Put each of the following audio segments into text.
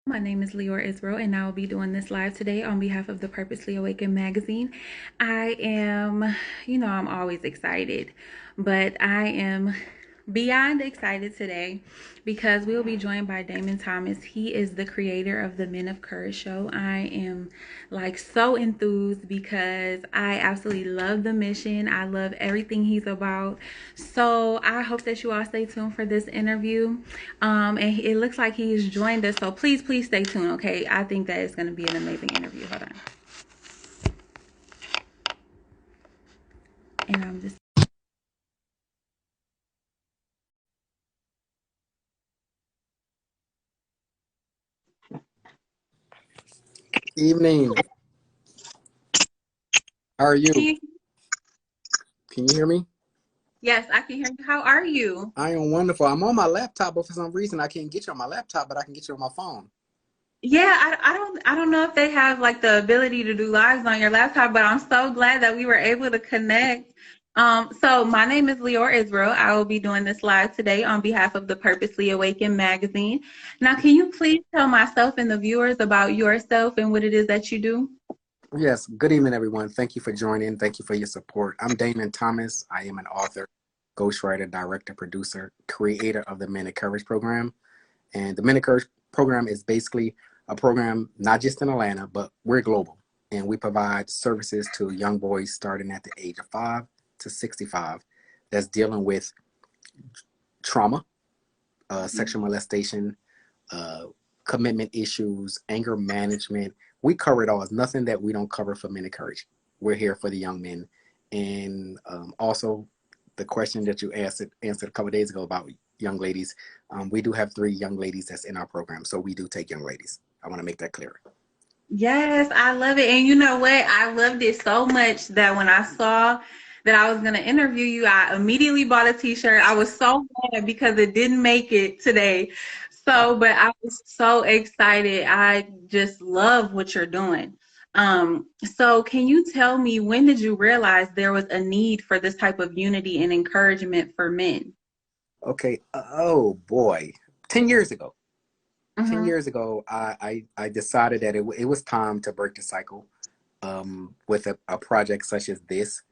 My name is Lior Israel, and I will be doing this live today on behalf of the Purposely Awakened magazine. I am, I'm always excited, but I am beyond excited today because we will be joined by Damon Thomas. He is the creator of the Men of Courage show. I am like so enthused because I absolutely love the mission. I love everything he's about. So I hope that you all stay tuned for this interview. And it looks like he's joined us. So please stay tuned. Okay. I think that it's going to be an amazing interview. Hold on. And I'm just Evening. How are you? Can you hear me? Yes, I can hear you. How are you? I am wonderful. I'm on my laptop, but for some reason I can't get you on my laptop, but I can get you on my phone. Yeah, I don't know if they have like the ability to do lives on your laptop, but I'm so glad that we were able to connect. So my name is Lior Israel. I will be doing this live today on behalf of the Purposely Awakened magazine. Now, can you please tell myself and the viewers about yourself and what it is that you do? Yes. Good evening, everyone. Thank you for joining. Thank you for your support. I'm Damon Thomas. I am an author, ghostwriter, director, producer, creator of the Men of Courage program. And the Men of Courage program is basically a program not just in Atlanta, but we're global. And we provide services to young boys starting at the age of 5 to 65 that's dealing with trauma, sexual molestation, uh, commitment issues, anger management. We cover it all. It's nothing that we don't cover for Men of Courage. We're here for the young men. And also, the question that you answered a couple of days ago about young ladies, we do have 3 young ladies that's in our program. So we do take young ladies. I want to make that clear. Yes, I love it. And you know what? I loved it so much that when I saw that I was going to interview you, I immediately bought a t-shirt. I was so mad because it didn't make it today. But I was so excited. I just love what you're doing. So can you tell me, when did you realize there was a need for this type of unity and encouragement for men? Okay. Oh, boy. 10 years ago. 10 Mm-hmm. years ago, I decided that it was time to break the cycle with a project such as this,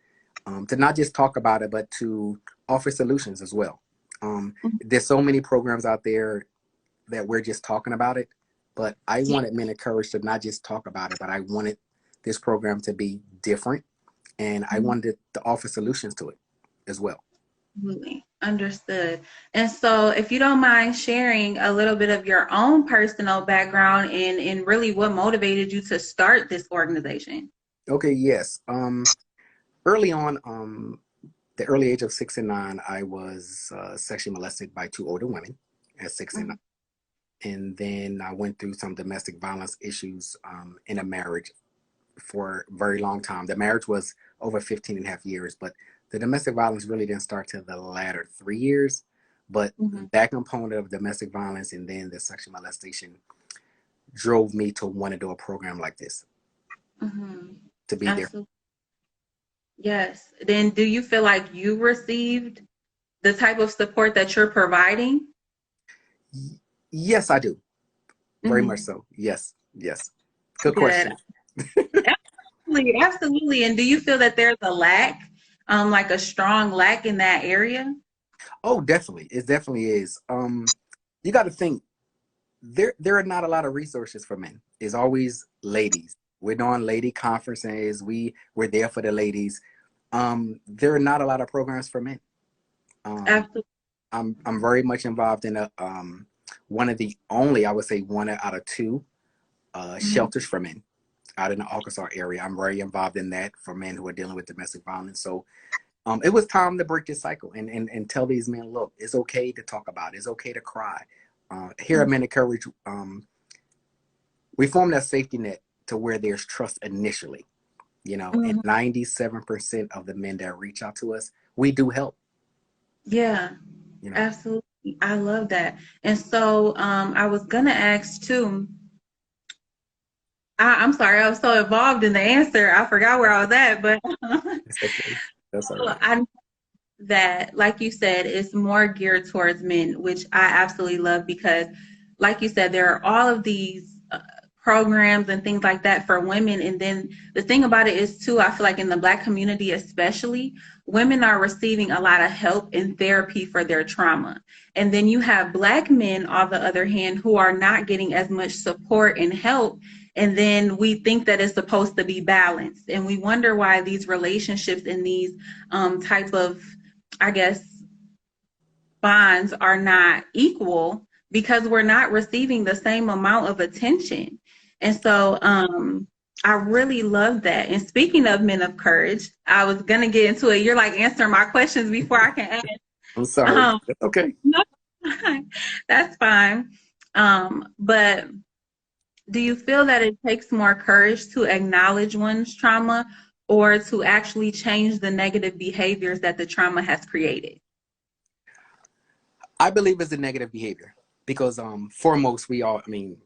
to not just talk about it, but to offer solutions as well. There's so many programs out there that we're just talking about it, but I wanted Men of Courage to not just talk about it, but I wanted this program to be different, and I wanted to offer solutions to it as well. Absolutely. Understood. And so, if you don't mind sharing a little bit of your own personal background and really what motivated you to start this organization. Okay, yes. Early on, the early age of 6 and 9, I was sexually molested by 2 older women at 6 and 9. Mhm. And then I went through some domestic violence issues in a marriage for a very long time. The marriage was over 15 and a half years, but the domestic violence really didn't start till the latter 3 years. But Mhm. that component of domestic violence and then the sexual molestation drove me to want to do a program like this, Mhm. to be there. Absolutely. Yes. Then, do you feel like you received the type of support that you're providing? Yes, I do. Very much Mhm. so. Yes, yes. Good Good. question. Absolutely. Absolutely. And do you feel that there's a lack, like a strong lack in that area? Oh, definitely. It definitely is. You got to think there are not a lot of resources for men. It's always ladies. We're doing lady conferences. We're there for the ladies. There are not a lot of programs for men. Um, Absolutely. I'm very much involved in a one of the only, I would say, one out of 2 Mhm. shelters for men out in the Arkansas area. I'm very involved in that for men who are dealing with domestic violence. So it was time to break this cycle and tell these men, look, it's okay to talk about it. It's okay to cry. Here at Men of Courage, we form that safety net to where there's trust initially, and Mhm. 97% of the men that reach out to us, we do help, Yeah. you know. Absolutely. I love that. And so I was gonna ask too. I'm sorry, I was so involved in the answer, I forgot where That's I was okay. at. But That's okay. That's all right. I know that, like you said, it's more geared towards men, which I absolutely love because like you said, there are all of these programs and things like that for women. And then the thing about it is, too, I feel like in the Black community, especially, women are receiving a lot of help and therapy for their trauma. And then you have Black men, on the other hand, who are not getting as much support and help. And then we think that it's supposed to be balanced. And we wonder why these relationships and these type of, I guess, bonds are not equal because we're not receiving the same amount of attention. And so I really love that. And speaking of men of courage, I was going to get into it. You're like answering my questions before I can ask. I'm sorry. Um, That's okay. no, that's fine. But do you feel that it takes more courage to acknowledge one's trauma or to actually change the negative behaviors that the trauma has created? I believe it's a negative behavior because foremost we all, I mean,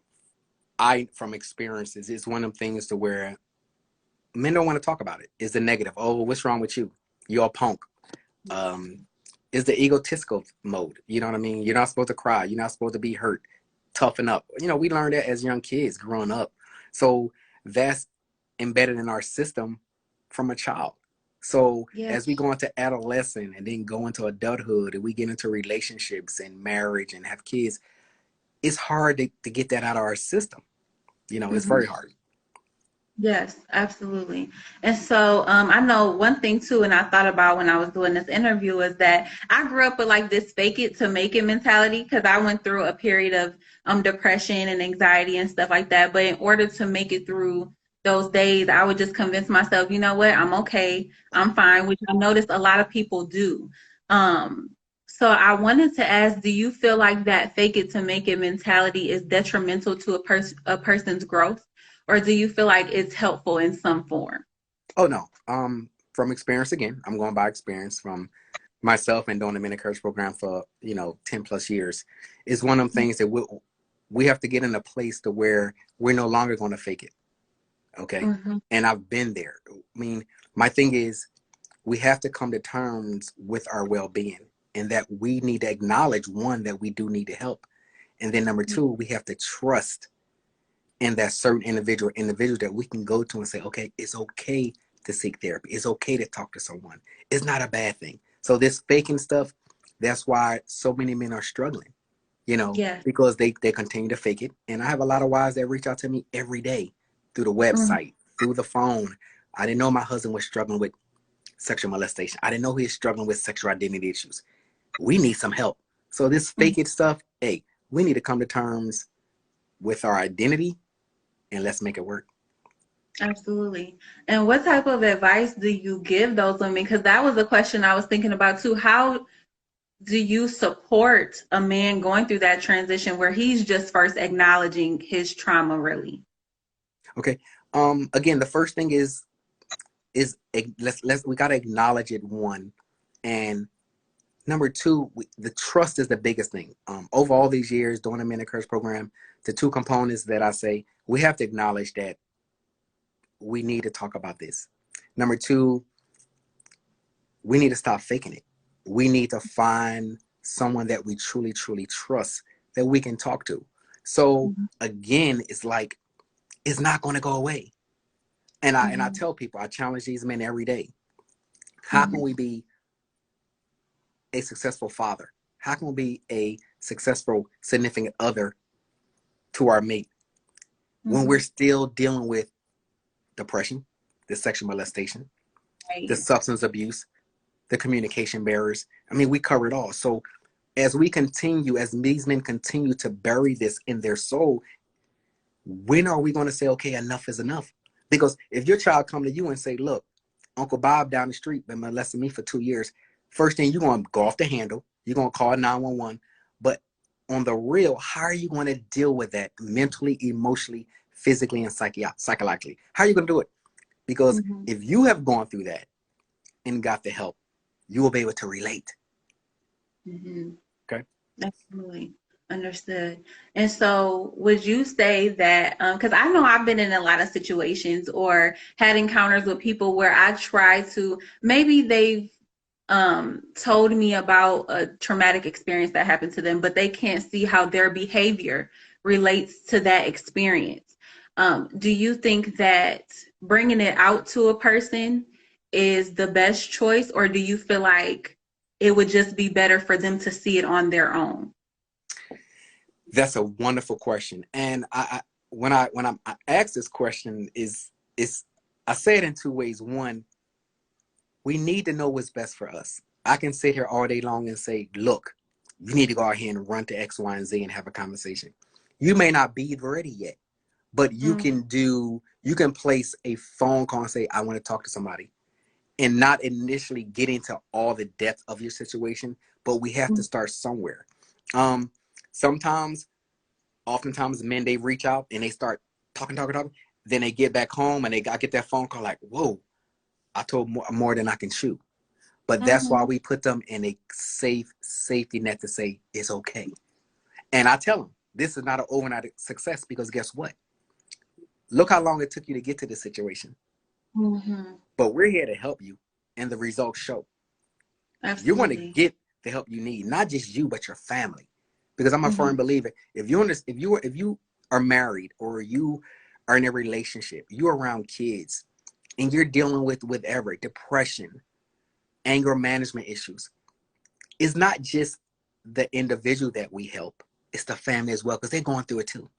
I from experiences, it's one of them things to where men don't want to talk about it. It's the negative. Oh, what's wrong with you? You're a punk. Um, it's the egotistical mode. You know what I mean? You're not supposed to cry. You're not supposed to be hurt. Toughen up. You know, we learned that as young kids growing up. So that's embedded in our system from a child. So Yeah. as we go into adolescence and then go into adulthood and we get into relationships and marriage and have kids, it's hard to get that out of our system. You know, it's Mhm. very hard. Yes, absolutely. And so I know one thing too, and I thought about when I was doing this interview is that I grew up with like this fake it to make it mentality because I went through a period of depression and anxiety and stuff like that. But in order to make it through those days, I would just convince myself, you know what, I'm okay, I'm fine, which I noticed a lot of people do. So I wanted to ask, do you feel like that fake it to make it mentality is detrimental to a person's growth? Or do you feel like it's helpful in some form? Oh no. From experience again, I'm going by experience from myself and doing the mini coach program for 10 plus years. Is one of the things that we have to get in a place to where we're no longer going to fake it. Okay. Mm-hmm. And I've been there. I mean, my thing is we have to come to terms with our well-being and that we need to acknowledge one that we do need to help. And then number two, we have to trust in that certain individual that we can go to and say, okay, it's okay to seek therapy. It's okay to talk to someone. It's not a bad thing. So this faking stuff, that's why so many men are struggling, Yeah. because they continue to fake it. And I have a lot of wives that reach out to me every day through the Mm-hmm. website, through the phone. I didn't know my husband was struggling with sexual molestation. I didn't know he was struggling with sexual identity issues. We need some help. So this fake it stuff, hey, we need to come to terms with our identity and let's make it work. Absolutely. And what type of advice do you give those women? Because that was a question I was thinking about too. How do you support a man going through that transition where he's just first acknowledging his trauma, really? Okay. Again, the first thing is let's we gotta acknowledge it, one, and number two, the trust is the biggest thing. Over all these years doing the Men Encourage program, the two components that I say we have to acknowledge that we need to talk about this. Number two, we need to stop faking it. We need to find someone that we truly, truly trust that we can talk to. So again, it's like it's not going to go away. And I Mm-hmm. tell people, I challenge these men every day. How can Mm-hmm. we be a successful father? How can we be a successful significant other to our mate when we're Mm-hmm. still dealing with depression, the sexual molestation, the Right. substance abuse, the communication barriers? I mean, we cover it all. So as these men continue to bury this in their soul, when are we going to say, okay, enough is enough? Because if your child come to you and say, look, Uncle Bob down the street been molesting me for 2 years, first thing you're going to go off the handle. You're going to call 911. But on the real, how are you going to deal with that mentally, emotionally, physically, and psychologically? How are you going to do it? Because Mm-hmm. if you have gone through that and got the help, you will be able to relate. Mm-hmm. Okay. Absolutely. Understood. And so, would you say that, because I know I've been in a lot of situations or had encounters with people where I try to, maybe they've told me about a traumatic experience that happened to them, but they can't see how their behavior relates to that experience. Do you think that bringing it out to a person is the best choice, or do you feel like it would just be better for them to see it on their own? That's a wonderful question. And I ask this question is I say it in two ways. One, we need to know what's best for us. I can sit here all day long and say, look, you need to go ahead and run to X, Y, and Z and have a conversation. You may not be ready yet, but you can place a phone call and say, I want to talk to somebody, and not initially get into all the depth of your situation, but we have to start somewhere. Um, sometimes, oftentimes men, they reach out and they start talking. Then they get back home and I get that phone call like, whoa, I told more than I can chew. But that's why Mhm. we put them in a safety net to say it's okay. And I tell them, this is not an overnight success, because guess what? Look how long it took you to get to this situation. Mhm. But we're here to help you, and the results show. You want to Absolutely. get the help you need, not just you, but your family. Because I'm a Mhm. firm believer. If you are married, or you are in a relationship, you're around kids, and you're dealing with whatever depression, anger management issues, it's not just the individual that we help, it's the family as well, because they're going through it too.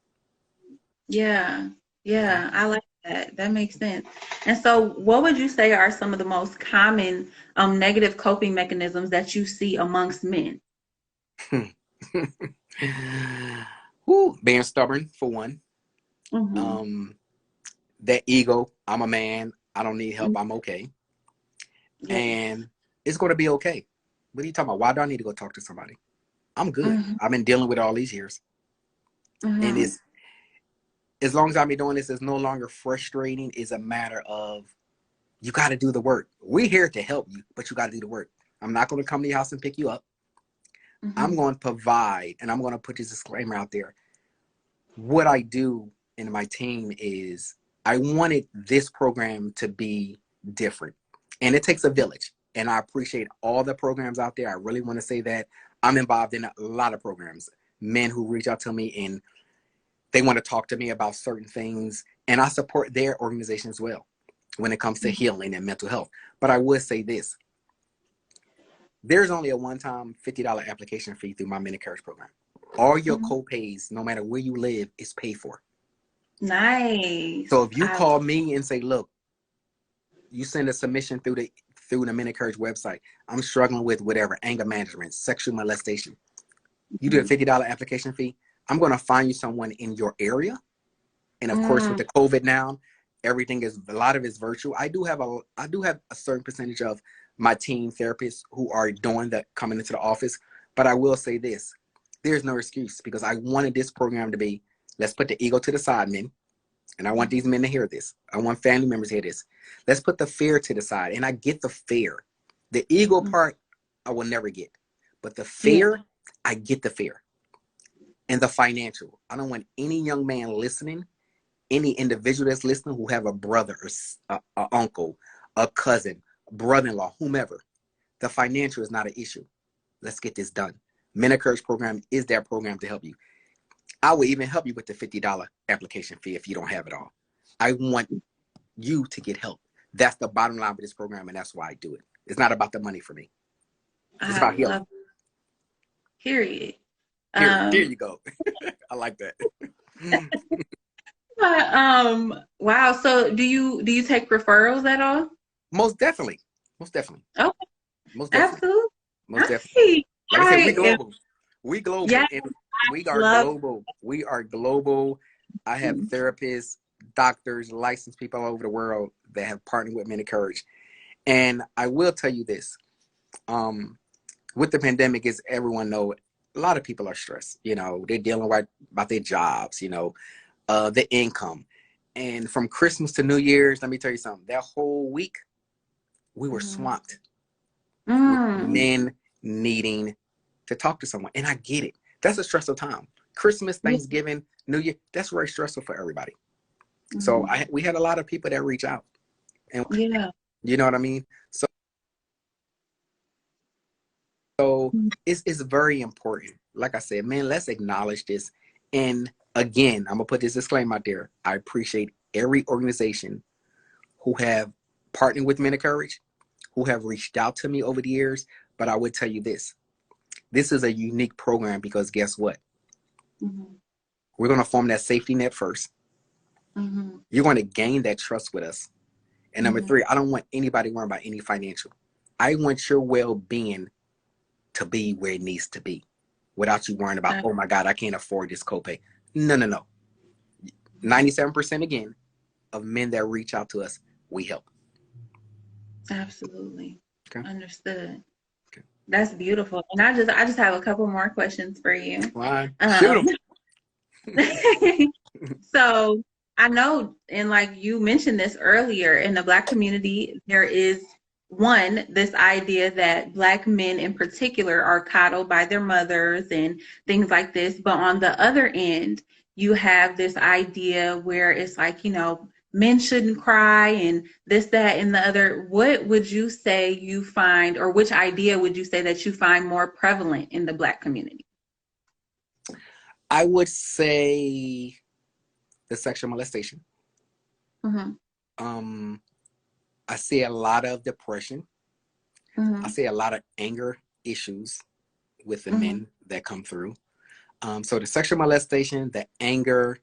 Yeah. Mhm. Yeah, I like that. That makes sense. And so, what would you say are some of the most common negative coping mechanisms that you see amongst men? Whew, being stubborn for one. Mhm. Um, that ego, I'm a man, I don't need help, I'm okay. Yes. And it's going to be okay. What are you talking about? Why do I need to go talk to somebody? I'm good. Mhm. I've been dealing with it all these years. And Mhm. it's, as long as I've been doing this, it's no longer frustrating. It's a matter of, you got to do the work. We're here to help you, but you got to do the work. I'm not going to come to your house and pick you up. I'm Mhm. going to provide, and I'm going to put this disclaimer out there. What I do in my team is, I wanted this program to be different. And it takes a village. And I appreciate all the programs out there. I really want to say that I'm involved in a lot of programs. Men who reach out to me and they want to talk to me about certain things. And I support their organization as well when it comes to healing and mental health. But I would say this, there's only a one-time $50 application fee through my Men Courage program. All your Mhm. co-pays, no matter where you live, is paid for. So Nice. if you call me and say, look, you send a submission through the Men Courage website, I'm struggling with whatever, anger management, sexual molestation. You do a Mhm. $50 application fee. I'm going to find you someone in your area. And of course, with Mm. the COVID now, everything is, a lot of it's virtual. I do have a certain percentage of my team therapists who are doing that, coming into the office. But I will say this, there's no excuse, because I wanted this program to be, let's put the ego to the side, men. And I want these men to hear this. I want family members to hear this. Let's put the fear to the side. And I get the fear. The ego Mhm. part, I will never get. But the Yeah. fear, I get the fear. And the financial. I don't want any young man listening, any individual that's listening who have a brother or a uncle, a cousin, brother-in-law, whomever. The financial is not an issue. Let's get this done. Men of Courage program is that program to help you. I will even help you with the $50 application fee if you don't have it all. I want you to get help. That's the bottom line of this program, and that's why I do it. It's not about the money for me. It's I about healing. love it. Period. Period. There Um, you go. I like that. wow. So do you take referrals at all? Most definitely. Most definitely. Oh, Most definitely. absolutely. Most definitely. I Like I said, we I am, global. We yeah, global. And we are love. global. We are global. I have therapists, doctors, licensed people all over the world that have partnered with Men of Courage. And I will tell you this. Um, with the pandemic, as everyone know, a lot of people are stressed. You know, they're dealing right about their jobs, the income. And from Christmas to New Year's, let me tell you something, that whole week, we were Mhm. swamped with Mm. men needing to talk to someone. And I get it. That's a stressful time. Christmas, Yeah. Thanksgiving, New Year, that's very stressful for everybody. So Mhm. we had a lot of people that reach out. And Yeah. you know what I mean? So it's very important. Like I said, man, let's acknowledge this. And Again, I'm gonna put this disclaimer out there. I appreciate every organization who have partnered with Men of Courage, who have reached out to me over the years. But I would tell you this: this is a unique program because guess what? Mm-hmm. We're gonna form that safety net first. Mm-hmm. You're going to gain that trust with us. And number Mm-hmm. three, I don't want anybody worrying about any financial. I want your well-being to be where it needs to be without you worrying about, oh my God, I can't afford this copay. No, no, no. 97% again of men that reach out to us, we help. Absolutely. Okay. Understood. Okay. That's beautiful. And I just have a couple more questions for you. Fine. Shoot Um, 'em. so I know, and like you mentioned this earlier, in the Black community, there is this idea that Black men in particular are coddled by their mothers and things like this. But on the other end, you have this idea where it's like, men shouldn't cry and this, that, and the other. What would you say you find, or which idea would you say that you find more prevalent in the Black community? I would say the sexual molestation. Mm-hmm. I see a lot of depression. Mm-hmm. I see a lot of anger issues with the Mm-hmm. men that come through. So the sexual molestation, the anger,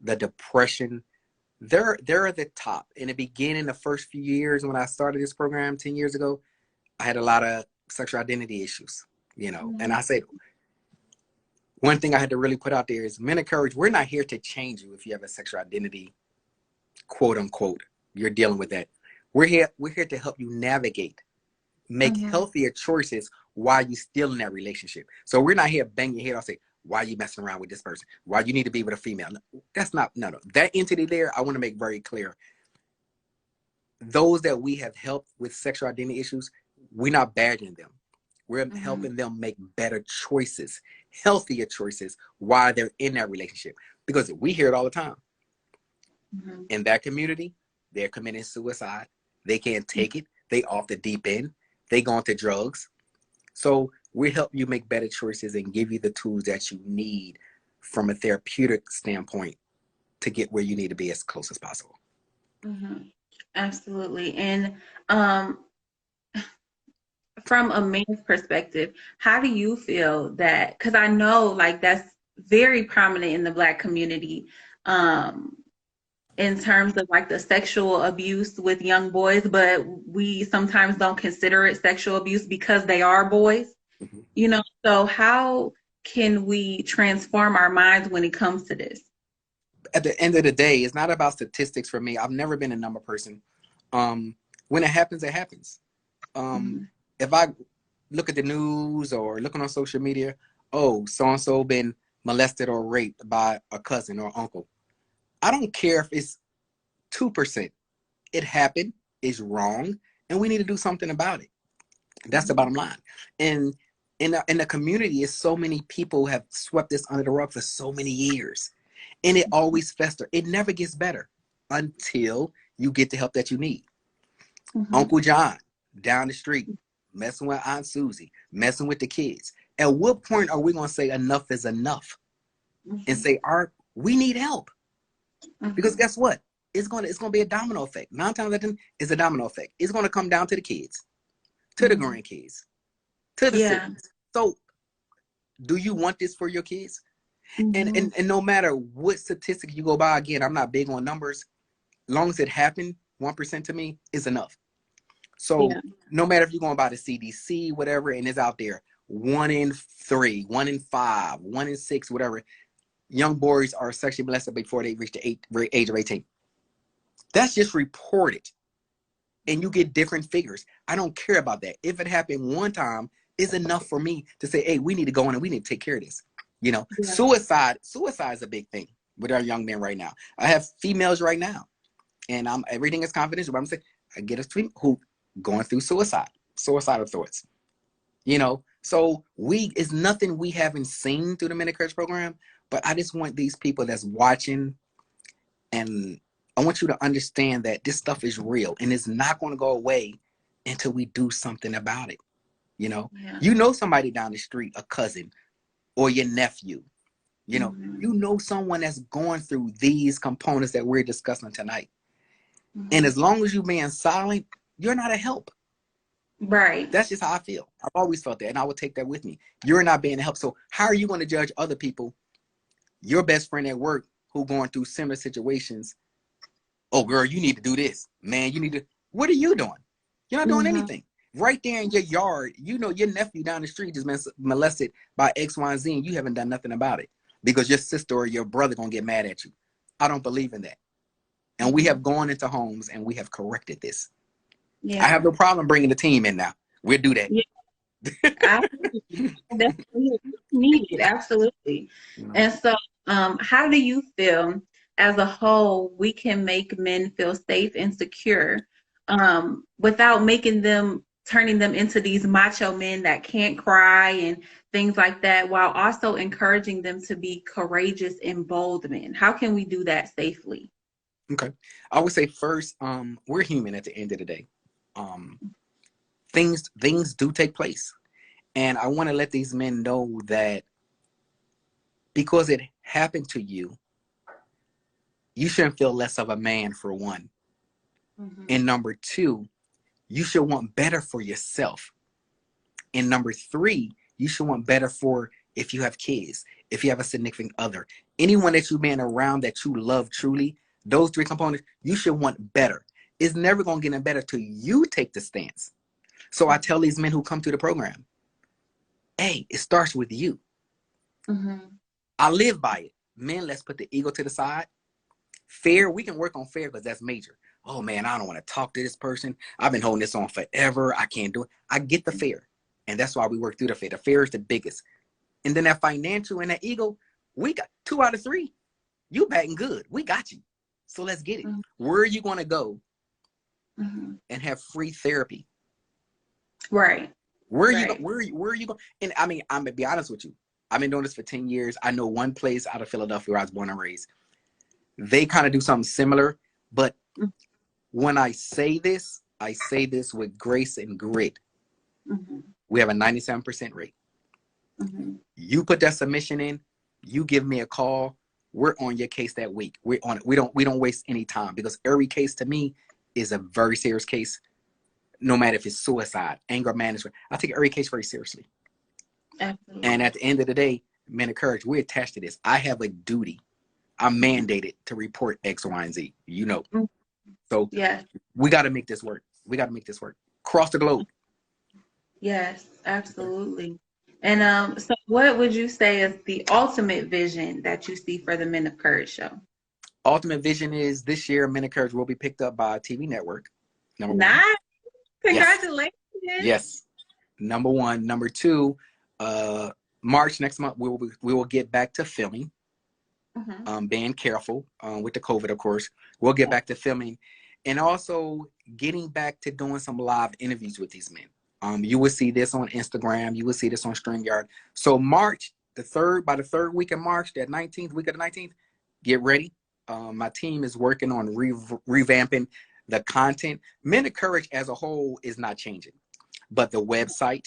the depression, they're at the top. In the beginning, the first few years when I started this program 10 years ago, I had a lot of sexual identity issues, And I said, one thing I had to really put out there is Men of Courage, we're not here to change you if you have a sexual identity, quote unquote. You're dealing with that. We're here to help you navigate, make Mm-hmm. healthier choices while you're still in that relationship. So we're not here banging your head off, say, why are you messing around with this person? Why you need to be with a female? That's not, no. That entity there, I want to make very clear. Those that we have helped with sexual identity issues, we're not badgering them. We're Mm-hmm. helping them make better choices, healthier choices while they're in that relationship. Because we hear it all the time. Mm-hmm. In that community, they're committing suicide. They can't take it. They off the deep end. They go into drugs. So we help you make better choices and give you the tools that you need from a therapeutic standpoint to get where you need to be as close as possible. Mm-hmm. Absolutely. And um, from a man's perspective, how do you feel that? Because I know like that's very prominent in the Black community, um, in terms of like the sexual abuse with young boys, but we sometimes don't consider it sexual abuse because they are boys, Mhm. So how can we transform our minds when it comes to this? At the end of the day, it's not about statistics for me. I've never been a number person. Um, when it happens, it happens. Um, Mm-hmm. if I look at the news or looking on social media, oh, so and so been molested or raped by a cousin or uncle. I don't care if it's 2%. It happened, it's wrong, and we need to do something about it. That's the Mm-hmm. bottom line. And in the community, is so many people have swept this under the rug for so many years, and it always festers. It never gets better until you get the help that you need. Mm-hmm. Uncle John down the street messing with Aunt Susie, messing with the kids. At what point are we going to say enough is enough and Mm-hmm. say, "Art, we need help"? Because Mm-hmm. guess what? It's gonna be a domino effect. 9 times out of 10, it's a domino effect. It's gonna come down to the kids, to the Mm-hmm. grandkids, to the Yeah. siblings. So, do you want this for your kids? And Mm-hmm. and and no matter what statistic you go by, again, I'm not big on numbers. Long as it happened, 1% to me is enough. So, Yeah. no matter if you're going by the CDC, whatever, and it's out there, 1 in 3, 1 in 5, 1 in 6, whatever, young boys are sexually molested before they reach the age of 18. That's just reported. And you get different figures. I don't care about that. If it happened one time, is enough for me to say, hey, we need to go in and we need to take care of this. Yeah. Suicide is a big thing with our young men right now. I have females right now, and everything is confidential. But I'm saying I get a female who going through suicidal thoughts. So it's nothing we haven't seen through the Men of Courage program. But I just want these people that's watching, and I want you to understand that this stuff is real and it's not going to go away until we do something about it. You know, Yeah. you know somebody down the street, a cousin or your nephew, You know someone that's going through these components that we're discussing tonight. And as long as you're being silent, you're not a help. Right. That's just how I feel. I've always felt that, and I would take that with me. You're not being a help. So how are you going to judge other people, your best friend at work, who going through similar situations? Oh, girl, you need to do this. Man, you need to. What are you doing? You're not doing anything. Right there in your yard, your nephew down the street just been molested by X, Y, and Z, and you haven't done nothing about it because your sister or your brother going to get mad at you. I don't believe in that. And we have gone into homes and we have corrected this. Yeah. I have no problem bringing the team in now. We'll do that. Yeah. Absolutely. Definitely needed. Absolutely. And so, how do you feel as a whole we can make men feel safe and secure without turning them into these macho men that can't cry and things like that, while also encouraging them to be courageous and bold men? How can we do that safely? Okay. I would say first, we're human at the end of the day. Things do take place. And I want to let these men know that because it happened to you, you shouldn't feel less of a man, for one. And number two, you should want better for yourself. And number three, you should want better for if you have kids, if you have a significant other, anyone that you've been around that you love truly. Those three components, you should want better. It's never going to get any better till you take the stance. So I tell these men who come to the program, hey, it starts with you. I live by it. Men, let's put the ego to the side. Fair, we can work on fair because that's major. Oh man, I don't want to talk to this person. I've been holding this on forever. I can't do it. I get the fair. And that's why we work through the fair. The fair is the biggest. And then that financial and that ego, we got 2 out of 3. You batting good. We got you. So let's get it. Where are you going to go and have free therapy? Right. Where are you going? And I mean, I'm going to be honest with you. I've been doing this for 10 years. I know one place out of Philadelphia where I was born and raised. They kind of do something similar. But when I say this with grace and grit. We have a 97% rate. You put that submission in, you give me a call, we're on your case that week. We're on it. We don't waste any time, because every case to me is a very serious case. No matter if it's suicide, anger management, I take every case very seriously. Absolutely. And at the end of the day, Men of Courage, we're attached to this. I have a duty. I'm mandated to report X, Y, and Z. So yeah, we got to make this work. We got to make this work across the globe. Yes, absolutely. And so what would you say is the ultimate vision that you see for the Men of Courage show? Ultimate vision is this year, Men of Courage will be picked up by a TV network. Number one. Nice. Congratulations. Yes. Number one. Number two, March next month, we will get back to filming. Being careful with the COVID, of course. We'll get back to filming, and also getting back to doing some live interviews with these men. You will see this on Instagram. You will see this on StreamYard. So March, by the third week of March, that 19th, week of the 19th, get ready. My team is working on revamping the content. Men of Courage as a whole is not changing, but the website,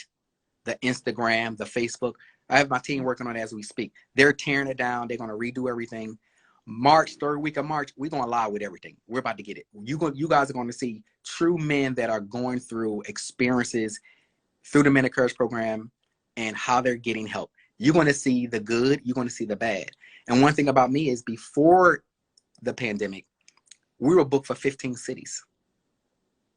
the Instagram, the Facebook, I have my team working on it as we speak. They're tearing it down. They're going to redo everything. March, third week of March, we're going to live with everything. We're about to get it. You guys are going to see true men that are going through experiences through the Men of Courage program and how they're getting help. You're going to see the good. You're going to see the bad. And one thing about me is, before the pandemic, we were booked for 15 cities.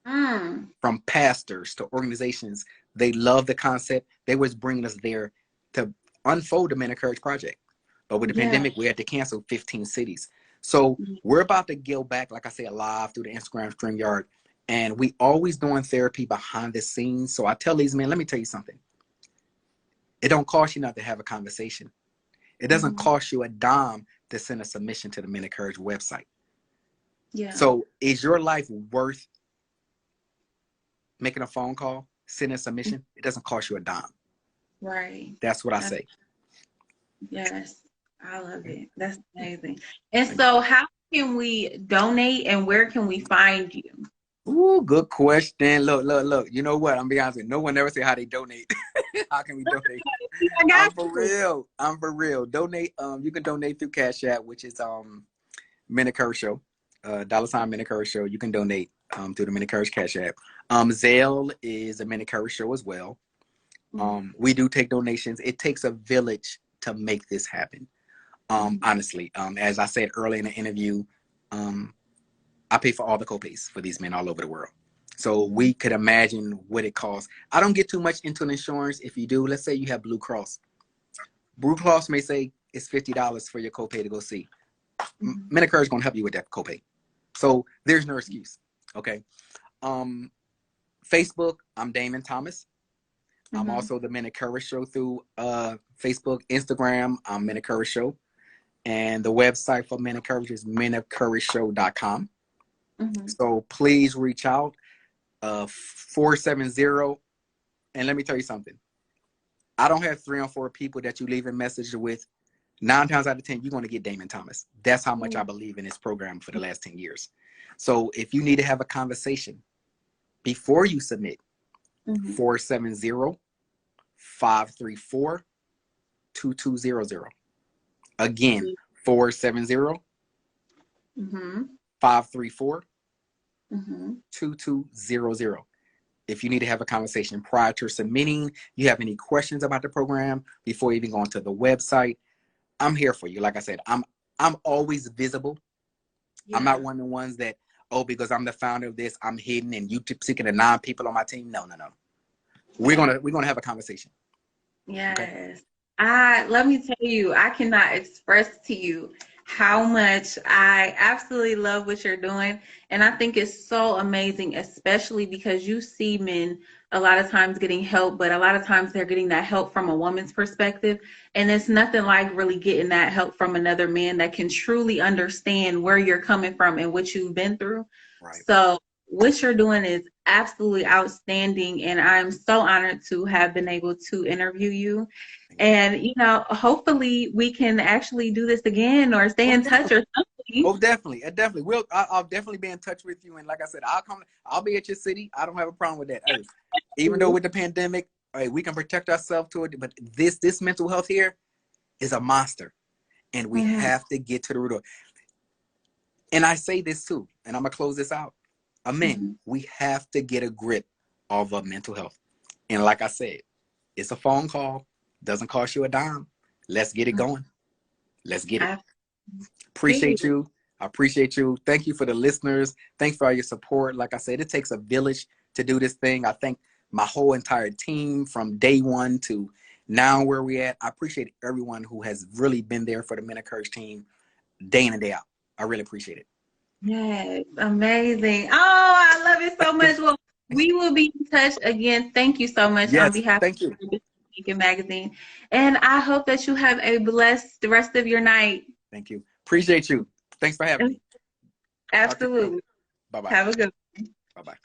From pastors to organizations. They love the concept. They was bringing us there to unfold the Men of Courage project. But with the pandemic, we had to cancel 15 cities. So we're about to go back, like I said, live through the Instagram StreamYard. And we always doing therapy behind the scenes. So I tell these men, let me tell you something. It don't cost you nothing to have a conversation. It doesn't cost you a dime to send a submission to the Men of Courage website. Yeah. So is your life worth making a phone call, sending a submission? It doesn't cost you a dime. Right. That's what I say. Yes. I love it. That's amazing. And so how can we donate, and where can we find you? Ooh, good question. Look. You know what? I'm gonna be honest with you. No one ever say how they donate. How can we donate? I got you. I'm for real. Donate. You can donate through Cash App, which is Minute Courage Show. $ Minute Courage Show. You can donate through the Minute Courage Cash App. Zelle is a Minute Courage Show as well. We do take donations. It takes a village to make this happen. Honestly, as I said earlier in the interview, I pay for all the copays for these men all over the world. So we could imagine what it costs. I don't get too much into insurance. If you do, let's say you have Blue Cross. Blue Cross may say it's $50 for your copay to go see. Medicare is going to help you with that copay. So there's no excuse. Okay. Facebook, I'm Damon Thomas. I'm also the Men of Courage Show through Facebook, Instagram, I'm Men of Courage Show. And the website for Men of Courage is menofcourageshow.com. So please reach out, 470. And let me tell you something. I don't have 3 or 4 people that you leave a message with. 9 times out of 10, you're going to get Damon Thomas. That's how much I believe in this program for the last 10 years. So if you need to have a conversation before you submit, 470-534-2200. Again, 470-534-2200. If you need to have a conversation prior to submitting, you have any questions about the program before even going to the website, I'm here for you. Like I said, I'm always visible. Yeah. I'm not one of the ones that, because I'm the founder of this, I'm hidden and you seeking the 9 people on my team. No. We're gonna have a conversation. Yes. Okay? Let me tell you, I cannot express to you how much I absolutely love what you're doing. And I think it's so amazing, especially because you see men a lot of times getting help, but a lot of times they're getting that help from a woman's perspective. And it's nothing like really getting that help from another man that can truly understand where you're coming from and what you've been through. Right. So what you're doing is absolutely outstanding. And I'm so honored to have been able to interview you. And, hopefully we can actually do this again or stay in touch or something. Oh, definitely. I'll definitely be in touch with you. And like I said, I'll be at your city. I don't have a problem with that. Hey, even though with the pandemic, we can protect ourselves to it. But this mental health here is a monster. And we have to get to the root of it. And I say this too, and I'm going to close this out. Men, we have to get a grip of our mental health. And like I said, it's a phone call. Doesn't cost you a dime. Let's get it going. Let's get it. Appreciate you. I appreciate you. Thank you for the listeners. Thanks for all your support. Like I said, it takes a village to do this thing. I thank my whole entire team from day one to now where we at. I appreciate everyone who has really been there for the Men of Courage team day in and day out. I really appreciate it. Yes, amazing. Oh, I love it so much. Well, we will be in touch again. Thank you so much on behalf of Magazine. And I hope that you have a blessed rest of your night. Thank you. Appreciate you. Thanks for having me. Absolutely. Bye-bye. Have a good one. Bye-bye.